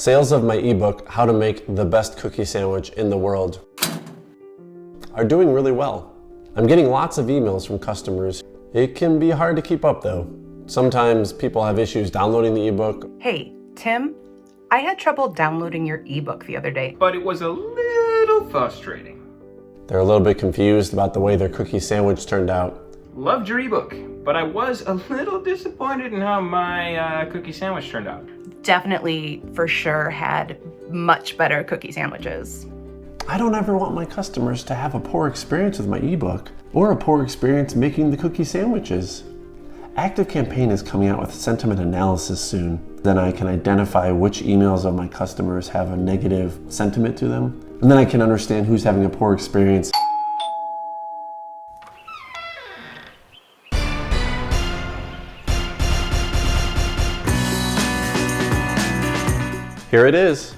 Sales of my ebook, How to Make the Best Cookie Sandwich in the World, are doing really well. I'm getting lots of emails from customers. It can be hard to keep up though. Sometimes people have issues downloading the ebook. Hey, Tim, I had trouble downloading your ebook the other day. But it was a little frustrating. They're a little bit confused about the way their cookie sandwich turned out. Loved your ebook, but I was a little disappointed in how my cookie sandwich turned out. Definitely, for sure, had much better cookie sandwiches. I don't ever want my customers to have a poor experience with my ebook or a poor experience making the cookie sandwiches. ActiveCampaign is coming out with sentiment analysis soon. Then I can identify which emails of my customers have a negative sentiment to them. And then I can understand who's having a poor experience. Here it is,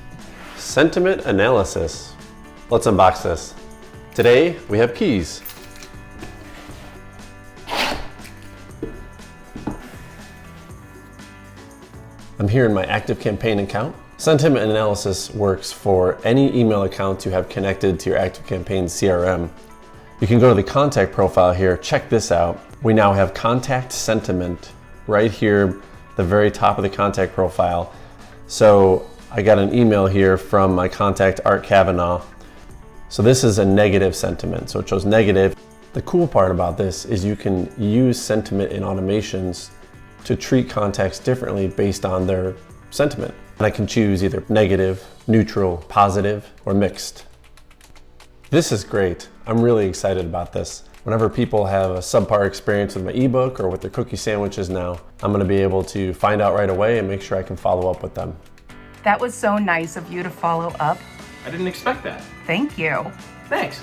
sentiment analysis. Let's unbox this. Today we have keys. I'm here in my ActiveCampaign account. Sentiment analysis works for any email account you have connected to your ActiveCampaign CRM. You can go to the contact profile here, check this out. We now have contact sentiment right here, the very top of the contact profile. So I got an email here from my contact, Art Kavanaugh. So this is a negative sentiment, so it shows negative. The cool part about this is you can use sentiment in automations to treat contacts differently based on their sentiment. And I can choose either negative, neutral, positive, or mixed. This is great. I'm really excited about this. Whenever people have a subpar experience with my ebook or with their cookie sandwiches now, I'm gonna be able to find out right away and make sure I can follow up with them. That was so nice of you to follow up. I didn't expect that. Thank you. Thanks.